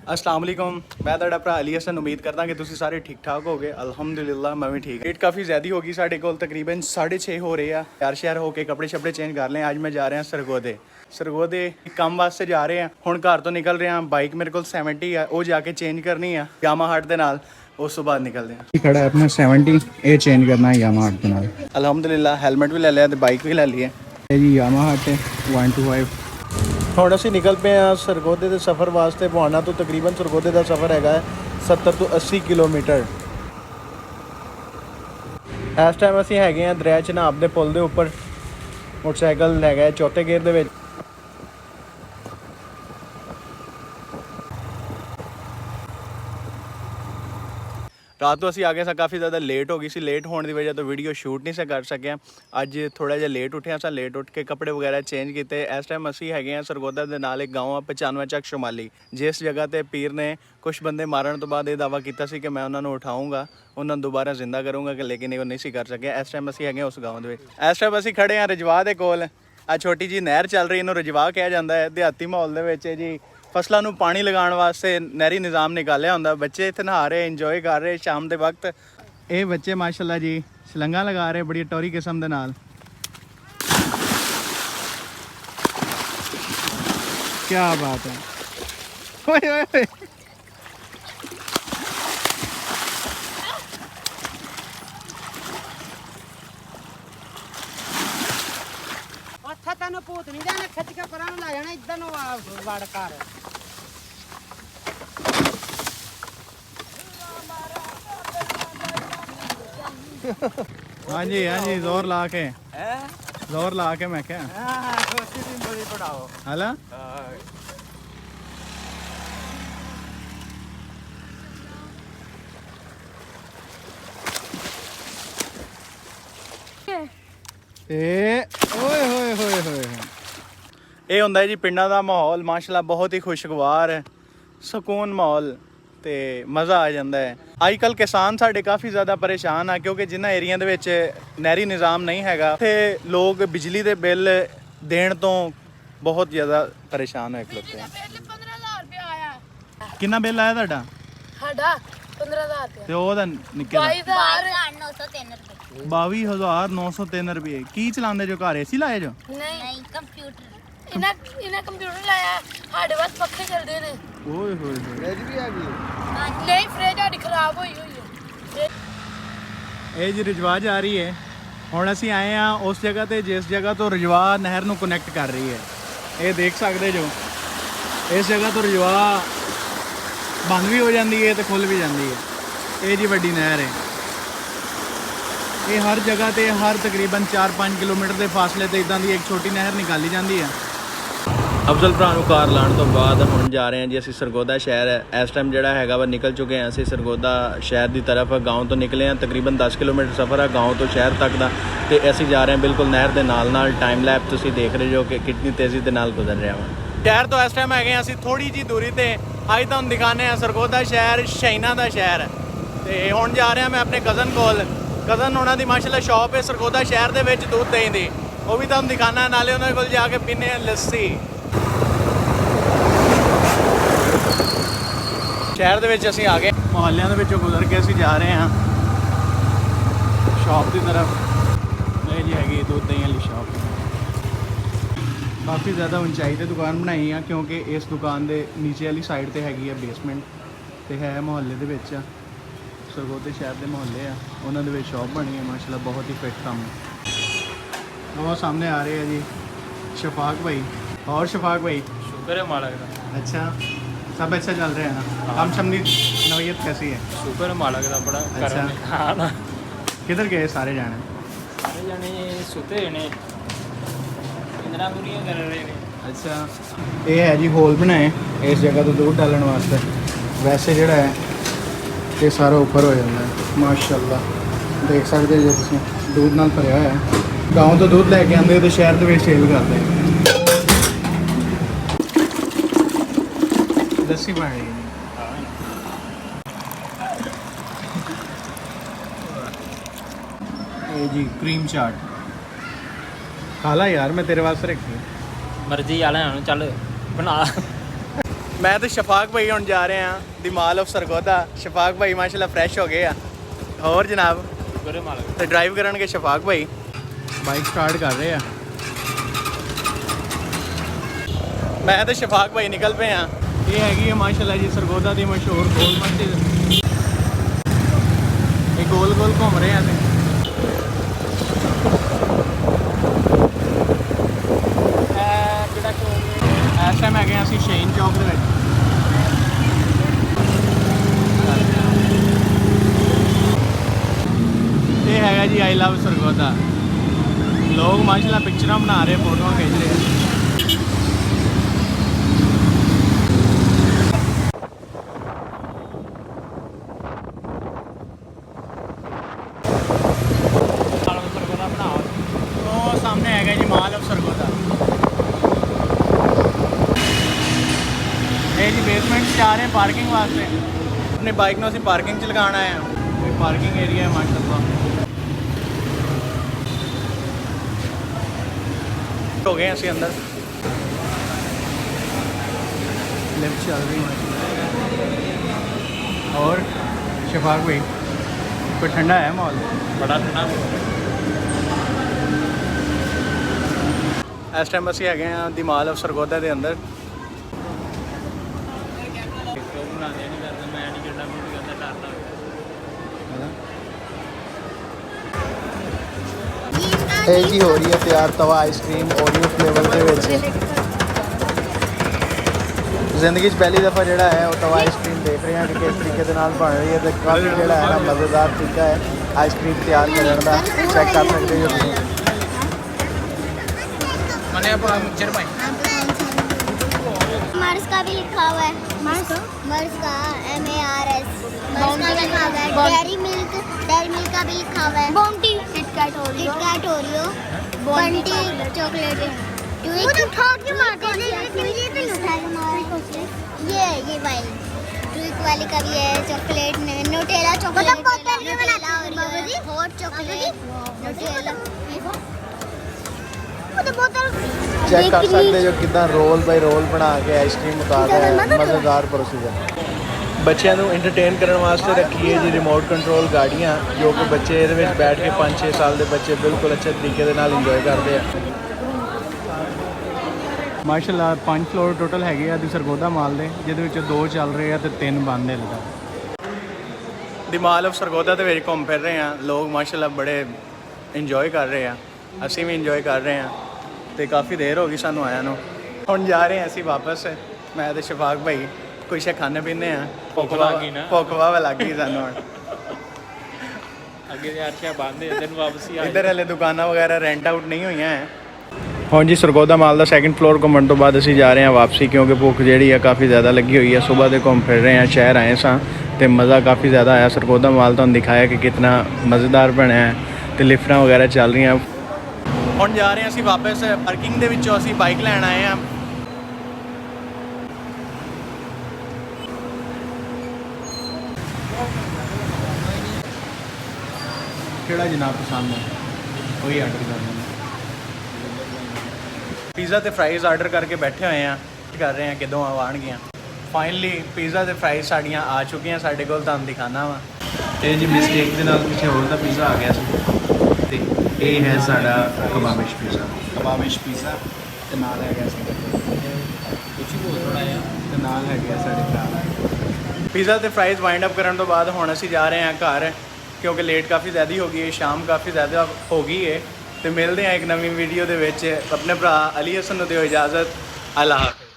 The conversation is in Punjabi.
अस्सलाम वालेकुम, मैं ਤੁਹਾਡਾ ਭਰਾ ਅਲੀ ਹਸਨ। ਉਮੀਦ ਕਰਦਾ ਕਿ ਤੁਸੀਂ ਸਾਰੇ ਠੀਕ ਠਾਕ ਹੋਗੇ। ਅਲਹਮਦੁਲਿਲਾ ਮੈਂ ਵੀ ਠੀਕ। ਰੇਟ ਕਾਫੀ ਜ਼ਿਆਦੀ ਹੋ ਗਈ ਸਾਡੇ ਕੋਲ, ਤਕਰੀਬਨ 6:30 ਹੋ ਰਹੇ ਆ। ਤਿਆਰ ਸ਼ਿਆਰ ਹੋ ਕੇ ਕੱਪੜੇ ਛੱਪੜੇ ਚੇਂਜ ਕਰ ਲਏ। ਅੱਜ ਮੈਂ ਜਾ ਰਿਹਾ ਸਰਗੋਦੇ ਕੰਮ ਵਾਸਤੇ ਜਾ ਰਹੇ ਆ। ਹੁਣ ਘਰ ਤੋਂ ਨਿਕਲ ਰਹੇ ਆ। ਬਾਈਕ ਮੇਰੇ ਕੋਲ 70 ਆ, ਉਹ ਜਾ ਕੇ ਚੇਂਜ ਕਰਨੀ ਆ ਯਾਮਾ ਹਟ ਦੇ ਨਾਲ। ਉਸ ਤੋਂ ਬਾਅਦ ਨਿਕਲਦੇ ਆ। ਖੜਾ ਹੈ ਆਪਣਾ 70, ਇਹ ਚੇਂਜ ਕਰਨਾ ਹੈ ਯਾਮਾ ਹਟ ਦੇ ਨਾਲ। ਅਲਹਮਦੁਲਿਲਾ ਹੈਲਮਟ ਵੀ ਲੈ ਲਿਆ ਤੇ ਬਾਈਕ ਵੀ ਲੈ ਲਈ ਹੈ। ਇਹ ਜੀ ਯਾਮਾ ਹਟ 125। ਹੁਣ ਅਸੀਂ ਨਿਕਲ ਪਏ ਹਾਂ ਸਰਗੋਦੇ ਦੇ ਸਫ਼ਰ ਵਾਸਤੇ। ਬੁਆਣਾ ਤੋਂ ਤਕਰੀਬਨ ਸਰਗੋਦੇ ਦਾ ਸਫ਼ਰ ਹੈਗਾ 70 ਤੋਂ 80 ਕਿਲੋਮੀਟਰ। ਇਸ ਟਾਈਮ ਅਸੀਂ ਹੈਗੇ ਹਾਂ ਦਰਿਆ ਚਨਾਬ ਦੇ ਪੁਲ ਦੇ ਉੱਪਰ। ਮੋਟਰਸਾਈਕਲ ਹੈਗਾ ਚੌਥੇ ਗੇਅਰ ਦੇ ਵਿੱਚ। ਰਾਤ ਤੋਂ ਅਸੀਂ ਆ ਗਏ ਸਾਂ, ਕਾਫੀ ਜ਼ਿਆਦਾ ਲੇਟ ਹੋ ਗਈ ਸੀ। ਲੇਟ ਹੋਣ ਦੀ ਵਜ੍ਹਾ ਤੋਂ ਵੀਡੀਓ ਸ਼ੂਟ ਨਹੀਂ ਸੀ ਕਰ ਸਕਿਆ। ਅੱਜ ਥੋੜ੍ਹਾ ਜਿਹਾ ਲੇਟ ਉੱਠਿਆ ਸਾਂ। ਲੇਟ ਉੱਠ ਕੇ ਕੱਪੜੇ ਵਗੈਰਾ ਚੇਂਜ ਕੀਤੇ। ਇਸ ਟਾਈਮ ਅਸੀਂ ਹੈਗੇ ਹਾਂ ਸਰਗੋਦਾ ਦੇ ਨਾਲ ਇੱਕ ਗਾঁव ਆ 95 ਚੱਕ ਸ਼ਮਾਲੀ, ਜਿਸ ਜਗ੍ਹਾ 'ਤੇ ਪੀਰ ਨੇ ਕੁਛ ਬੰਦੇ ਮਾਰਨ ਤੋਂ ਬਾਅਦ ਇਹ ਦਾਅਵਾ ਕੀਤਾ ਸੀ ਕਿ ਮੈਂ ਉਹਨਾਂ ਨੂੰ ਉਠਾਊਂਗਾ, ਉਹਨਾਂ ਨੂੰ ਦੁਬਾਰਾ ਜ਼ਿੰਦਾ ਕਰੂੰਗਾ, ਕਿ ਲੇਕਿਨ ਉਹ ਨਹੀਂ ਸੀ ਕਰ ਸਕਿਆ। ਇਸ ਟਾਈਮ ਅਸੀਂ ਹੈਗੇ ਉਸ ਗਾँव ਦੇ ਵਿੱਚ। ਇਸ ਟਾਈਮ ਅਸੀਂ ਖੜੇ ਹਾਂ ਰਜਵਾਹ ਦੇ ਕੋਲ। ਆ ਛੋਟੀ ਜੀ ਨਹਿਰ ਚੱਲ ਰਹੀ, ਇਹਨੂੰ ਰਜਵਾਹ ਕਿਹਾ ਜਾਂਦਾ ਹੈ। ਦਿਹਾਤੀ ਮਾਹੌਲ ਦੇ ਵਿੱਚ ਜੀ ਫਸਲਾਂ ਨੂੰ ਪਾਣੀ ਲਗਾਉਣ ਵਾਸਤੇ ਨਹਿਰੀ ਨਿਜ਼ਾਮ ਨਿਕਾਲਿਆ ਹੁੰਦਾ। ਬੱਚੇ ਇੱਥੇ ਨਹਾ ਰਹੇ, ਇੰਜੋਏ ਕਰ ਰਹੇ ਸ਼ਾਮ ਦੇ ਵਕਤ। ਇਹ ਬੱਚੇ ਮਾਸ਼ਾਅੱਲਾ ਜੀ ਛਲੰਗਾ ਲਗਾ ਰਹੇ ਬੜੀ ਟੋਰੀ ਕਿਸਮ ਦੇ ਨਾਲ। ਕੀ ਬਾਤ ਹੈ। ਓਏ ਓਏ ਓਏ ਉੱਥੇ ਤੈਨੂੰ ਭੂਤ ਨਹੀਂ ਜਾਣਾ, ਖਿੱਚ ਕੇ ਪਰਾਂ ਨੂੰ ਲੈ ਜਾਣਾ। ਇੱਧਰ ਨੂੰ ਆ ਵੜ ਕਰ। हाँ जी जोर ला के मैं क्या हाला ਇਹ ਹੁੰਦਾ ਜੀ ਪਿੰਡਾਂ ਦਾ ਮਾਹੌਲ। ਮਾਸ਼ਾਅੱਲਾ ਬਹੁਤ ਹੀ ਖੁਸ਼ਗਵਾਰ ਸਕੂਨ ਮਾਹੌਲ ਤੇ ਮਜ਼ਾ ਆ ਜਾਂਦਾ ਹੈ। ਅੱਜ ਕੱਲ੍ਹ ਕਿਸਾਨ ਸਾਡੇ ਕਾਫੀ ਜ਼ਿਆਦਾ ਪਰੇਸ਼ਾਨ ਆ, ਕਿਉਂਕਿ ਜਿਨ੍ਹਾਂ ਏਰੀਆ ਦੇ ਵਿੱਚ ਨਹਿਰੀ ਨਿਜ਼ਾਮ ਨਹੀਂ ਹੈਗਾ, ਉੱਥੇ ਲੋਕ ਬਿਜਲੀ ਦੇ ਬਿੱਲ ਦੇਣ ਤੋਂ ਬਹੁਤ ਜ਼ਿਆਦਾ ਪਰੇਸ਼ਾਨ ਹੋਏ ਖਲੋਤੇ ਆ। 15,000 ਰੁਪਏ ਆਇਆ। ਕਿੰਨਾ ਬਿੱਲ ਆਇਆ ਤੁਹਾਡਾ? ਸਾਡਾ 15,000 ਰੁਪਏ। ਤੇ ਉਹਦਾ ਨਿੱਕਾ 22,903 ਰੁਪਏ। 22,903 ਰੁਪਏ। ਕੀ ਚਲਾਉਂਦੇ ਜੋ ਘਰ? ਏਸੀ ਲਾਏ ਜੋ? ਨਹੀਂ ਕੰਪਿਊਟਰ। ਇਹਨਾਂ ਕੰਪਿਊਟਰ ਲਾਇਆ। ਸਾਡੇ ਵਾਸਤੇ ਪੱਖੇ ਚੱਲਦੇ ਨੇ। ਓਏ ਹੋਏ ਹੋਏ, ਫ੍ਰਿਜ ਵੀ ਆ ਗਈ? ਨਹੀਂ, ਫ੍ਰਿਜ ਸਾਡੀ ਖਰਾਬ ਹੋਈ ਹੈ। ਇਹ ਜੀ ਰਜਵਾਹ ਜਾ ਰਹੀ ਹੈ। ਹੁਣ ਅਸੀਂ ਆਏ ਆ ਉਸ ਜਗ੍ਹਾ ਤੇ ਜਿਸ ਜਗ੍ਹਾ ਤੋਂ ਰਜਵਾਹ ਨਹਿਰ ਨੂੰ ਕਨੈਕਟ ਕਰ ਰਹੀ ਹੈ। ਇਹ ਦੇਖ ਸਕਦੇ ਜੋ ਇਸ ਜਗ੍ਹਾ ਤੋਂ ਰਜਵਾਹ ਬੰਦ ਵੀ ਹੋ ਜਾਂਦੀ ਹੈ ਤੇ ਖੁੱਲ ਵੀ ਜਾਂਦੀ ਹੈ। ਇਹ ਜੀ ਵੱਡੀ ਨਹਿਰ ਹੈ। ਇਹ ਹਰ ਜਗ੍ਹਾ ਤੇ ਹਰ ਤਕਰੀਬਨ 4-5 ਕਿਲੋਮੀਟਰ ਦੇ ਫਾਸਲੇ ਤੇ ਇਦਾਂ ਦੀ ਇੱਕ ਛੋਟੀ ਨਹਿਰ ਨਿਕਾਲੀ ਜਾਂਦੀ ਹੈ। ਅਫਜ਼ਲ ਭਰਾ ਨੂੰ ਕਾਰ ਲਾਉਣ ਤੋਂ ਬਾਅਦ ਹੁਣ ਜਾ ਰਹੇ ਹਾਂ ਜੀ ਅਸੀਂ ਸਰਗੋਦਾ ਸ਼ਹਿਰ। ਇਸ ਟਾਈਮ ਜਿਹੜਾ ਹੈਗਾ ਵਾ ਨਿਕਲ ਚੁੱਕੇ ਹਾਂ ਅਸੀਂ ਸਰਗੋਦਾ ਸ਼ਹਿਰ ਦੀ ਤਰਫ। ਗਾँव ਤੋਂ ਨਿਕਲੇ ਹਾਂ, ਤਕਰੀਬਨ 10 ਕਿਲੋਮੀਟਰ ਸਫ਼ਰ ਹੈ ਗਾँव ਤੋਂ ਸ਼ਹਿਰ ਤੱਕ ਦਾ। ਤੇ ਅਸੀਂ ਜਾ ਰਹੇ ਹਾਂ ਬਿਲਕੁਲ ਨਹਿਰ ਦੇ ਨਾਲ। ਟਾਈਮ ਲੈਪ ਤੁਸੀਂ ਦੇਖ ਰਹੇ ਹੋ ਕਿ ਕਿੰਨੀ ਤੇਜ਼ੀ ਦੇ ਨਾਲ ਗੁਜ਼ਰ ਰਿਹਾ ਵਾ। ਸ਼ਹਿਰ ਤੋਂ ਇਸ ਟਾਈਮ ਹੈਗੇ ਅਸੀਂ ਥੋੜੀ ਜੀ ਦੂਰੀ ਤੇ। ਅੱਜ ਤੁਹਾਨੂੰ ਦਿਖਾਉਂਦੇ ਹਾਂ ਸਰਗੋਦਾ ਸ਼ਹਿਰ, ਸ਼ਹੀਨਾਂ ਦਾ ਸ਼ਹਿਰ। ਤੇ ਹੁਣ ਜਾ ਰਿਹਾ ਮੈਂ ਆਪਣੇ ਕਜ਼ਨ ਕੋਲ। ਕਜ਼ਨ ਉਹਨਾਂ ਦੀ ਮਾਸ਼ਾਅੱਲਾ ਸ਼ੌਪ ਹੈ ਸਰਗੋਦਾ ਸ਼ਹਿਰ ਦੇ ਵਿੱਚ ਦੁੱਧ ਦਹੀਂ ਦੀ। ਉਹ ਵੀ ਤੁਹਾਨੂੰ ਦਿਖਾਉਣਾ, ਨਾਲੇ ਉਹਨਾਂ ਕੋਲ ਜਾ ਕੇ ਪੀਂਦੇ ਹਾਂ ਲੱਸੀ। ਸ਼ਹਿਰ ਦੇ ਵਿੱਚ ਅਸੀਂ ਆ ਗਏ। ਮੁਹੱਲਿਆਂ ਦੇ ਵਿੱਚੋਂ ਗੁਜ਼ਰ ਕੇ ਅਸੀਂ ਜਾ ਰਹੇ ਹਾਂ ਸ਼ਾਪ ਦੀ ਤਰਫ। ਇਹ ਜੀ ਹੈਗੀ ਦੁੱਧ ਦਹੀਂ ਵਾਲੀ ਸ਼ਾਪ। ਕਾਫੀ ਜ਼ਿਆਦਾ ਉਚਾਈ ਤੇ ਦੁਕਾਨ ਬਣਾਈ ਆ, ਕਿਉਂਕਿ ਇਸ ਦੁਕਾਨ ਦੇ ਨੀਚੇ ਵਾਲੀ ਸਾਈਡ ਤੇ ਹੈਗੀ ਆ ਬੇਸਮੈਂਟ ਤੇ ਹੈ ਮੁਹੱਲੇ ਦੇ ਵਿੱਚ। ਸਰਗੋਦੇ ਸ਼ਹਿਰ ਦੇ ਮੁਹੱਲੇ ਆ, ਉਹਨਾਂ ਦੇ ਵਿੱਚ ਸ਼ਾਪ ਬਣੀ ਹੈ ਮਾਸ਼ਾਅੱਲਾ। ਬਹੁਤ ਹੀ ਫਿੱਟ ਕੰਮ। ਉਹ ਸਾਹਮਣੇ ਆ ਰਹੇ ਆ ਜੀ शफाक भाई। और शफाक भाई शुक्र है मालिक का। अच्छा, सब अच्छा चल रहा है ना? हम सबनी नवैयत कैसी है? शुक्र है मालिक का बड़ा। अच्छा। हाँ ना, किधर गए सारे जाने? सारे जाने सुते ने, इंदिरा पूरियां कर रहे ने। अच्छा, ये है जी होल बनाए इस जगह तो दूध डालने वास्ते। वैसे जोड़ा है ये सारा ऊपर हो जाता है माशाअल्लाह। देख सकते जो तुम दूध नाल भरिया होया है। गाँव तो दूध लैके आते तो शहर के सेल करते हैं। लस्सी बन रही है ये जी क्रीम चाट। खा ला यार, मैं तेरे वास्ते रखी है। मर्जी आला चल बना। मैं तो शफाक भाई हम जा रहे हैं दी माल ऑफ सरगोदा। शफाक भाई माशाल्लाह फ्रैश हो गए आ। और जनाब तो ड्राइव करनगे शफाक भाई, बाइक स्टार्ट कर रहे हैं। मैं तो शफाक भाई निकल पे हाँ। ये हैगी है माशाल्लाह जी सरगोदा की मशहूर गोल मस्जिद। ये गोल गोल घूम रहे हैं इस टाइम है असं शहीन चौक के ये है जी आई लव सरगोदा। लोग माशाल्लाह पिक्चर बना रहे, फोटो खींच रहे हैं। सामने है जी माल ऑफ सरगोदा। ये जी बेसमेंट से जा रहे हैं पार्किंग वास्ते। अपनी बाइक में असं पार्किंग च लगाना है। ये पार्किंग एरिया है माशाल्लाह। हो गए असं अंदर, लिफ्ट चल रही है। और शफाक भाई कोई ठंडा है माहौल? बड़ा ठंडा। इस टाइम ਅਸੀਂ ਹੈਗੇ ਆ ਦੀ ਮਾਲ ਆਫ ਸਰਗੋਦਾ ਦੇ ਅੰਦਰ। ਇਹ ਜੀ ਹੋ ਰਹੀ ਹੈ ਤਿਆਰ ਤਵਾ ਆਈਸਕ੍ਰੀਮ ਓਰੀਓ ਫਲੇਵਰ ਦੇ ਵਿੱਚ। ਜ਼ਿੰਦਗੀ 'ਚ ਪਹਿਲੀ ਦਫਾ ਜਿਹੜਾ ਹੈ ਉਹ ਤਵਾ ਆਈਸਕ੍ਰੀਮ ਦੇਖ ਰਹੇ ਹਾਂ ਕਿ ਕਿਸ ਤਰੀਕੇ ਦੇ ਨਾਲ ਬਣ ਰਹੀ ਹੈ ਤੇ ਕਾਫੀ ਜਿਹੜਾ ਹੈ ਨਾ ਮਜ਼ੇਦਾਰ ਤਰੀਕਾ ਹੈ ਆਈਸਕ੍ਰੀਮ ਤਿਆਰ ਕਰਨ ਦਾ। ਚੈੱਕ ਕਰ ਸਕਦੇ ਹੋ ਤੁਸੀਂ। मर्स का भी लिखा हुआ है। मर्स का MARS मर्स का भी लिखा हुआ है। डेयरी मिल्क का भी लिखा हुआ है। Bounty KitKat Oreo Bunty chocolate. वो तो खा के मारते हैं लेकिन ये तो नहीं उठाया हमारा। ये वाली ट्विक वाली का भी है chocolate Nutella chocolate hot chocolate Nutella. Check कर सकते जो कितना रोल बाई रोल बना के आइसक्रीम उतार रहा है। मज़ेदार प्रोसीजर। बच्चों को इंटरटेन करने वास्ते रखी है जी रिमोट कंट्रोल गाड़ियाँ जो कि बच्चे ये बैठ के 5-6 साल के बच्चे बिल्कुल अच्छे तरीके के नाल इंजॉय करते हैं। माशाल्लाह 5 फ्लोर टोटल है सरगोदा माल के, जिहदे 2 चल रहे हैं तो 3 बंद है। दी माल ऑफ सरगोदा के घूम फिर रहे हैं लोग माशाल्लाह बड़े इंजॉय कर रहे हैं। ਅਸੀਂ भी इंजॉय कर रहे हैं तो काफ़ी देर हो गई सानू आया ਨੂੰ। ਹੁਣ जा रहे हैं ਅਸੀਂ वापस। मैं तो शफाक भाई कुछ खाने पीने हैं। भुख वाह लग गई सानू। इधर हले दुकाना वगैरह रेंट आउट नहीं हुई हैं। हाँ जी सरगोदा माल का सैकेंड फ्लोर घूमने तो बाद असी जा रहे हैं वापसी, क्योंकि भुख जी काफ़ी ज़्यादा लगी हुई है। सुबह के घूम फिर रहे हैं, शहर आए सां तो मज़ा काफ़ी ज़्यादा आया। सरगोदा माल तो दिखाया कि कितना मज़ेदार बनया है तो लिफ्टां वगैरह चल रही हैं। ਹੁਣ ਜਾ ਰਹੇ ਹਾਂ ਅਸੀਂ ਵਾਪਸ। ਪਾਰਕਿੰਗ ਦੇ ਵਿੱਚੋਂ ਅਸੀਂ ਬਾਈਕ ਲੈਣ ਆਏ ਹਾਂ। ਕਿਹੜਾ ਜਨਾਬ ਪਸੰਦ ਹੈ ਉਹੀ ਆਰਡਰ ਕਰਨਾ। ਪੀਜ਼ਾ ਤੇ ਫਰਾਈਜ਼ ਆਰਡਰ ਕਰਕੇ ਬੈਠੇ ਹੋਏ ਆ, ਕਰ ਰਹੇ ਆ ਕਦੋਂ ਆਉਣਗੀਆਂ। ਫਾਈਨਲੀ ਪੀਜ਼ਾ ਤੇ ਫਰਾਈਜ਼ ਸਾਡੀਆਂ ਆ ਚੁੱਕੀਆਂ ਸਾਡੇ ਕੋਲ, ਤੁਹਾਨੂੰ ਦਿਖਾਣਾ ਵਾ। ਇਹ ਜੀ ਮਿਸਟੇਕ ਦੇ ਨਾਲ ਪਿੱਛੇ ਹੋਰ ਦਾ ਪੀਜ਼ਾ ਆ ਗਿਆ ਸੀ ਤੇ ਇਹ ਹੈ ਸਾਡਾ ਕਬਾਬਿਸ਼ ਪੀਜ਼ਾ ਤੇ ਨਾਲ ਹੈਗਾ ਸਾਡਾ ਕੁਝ ਹੋਰ ਥੋੜਾ ਜਿਹਾ ਤੇ ਨਾਲ ਹੈਗਾ ਸਾਡੇ ਭਰਾ। ਪੀਜ਼ਾ ਤੇ ਫਰਾਈਜ਼ ਵਾਈਂਡ ਅਪ ਕਰਨ ਤੋਂ ਬਾਅਦ ਹੁਣ ਅਸੀਂ ਜਾ ਰਹੇ ਹਾਂ ਘਰ, ਕਿਉਂਕਿ ਲੇਟ ਕਾਫੀ ਜ਼ਿਆਦਾ ਹੋ ਗਈ ਹੈ, ਸ਼ਾਮ ਕਾਫੀ ਜ਼ਿਆਦਾ ਹੋ ਗਈ ਹੈ। ਤੇ ਮਿਲਦੇ ਹਾਂ ਇੱਕ ਨਵੀਂ ਵੀਡੀਓ ਦੇ ਵਿੱਚ। ਆਪਣੇ ਭਰਾ ਅਲੀ ਹਸਨ ਨੂੰ ਦਿਓ ਇਜਾਜ਼ਤ। ਅੱਲਾ ਹਾਫਿਜ਼।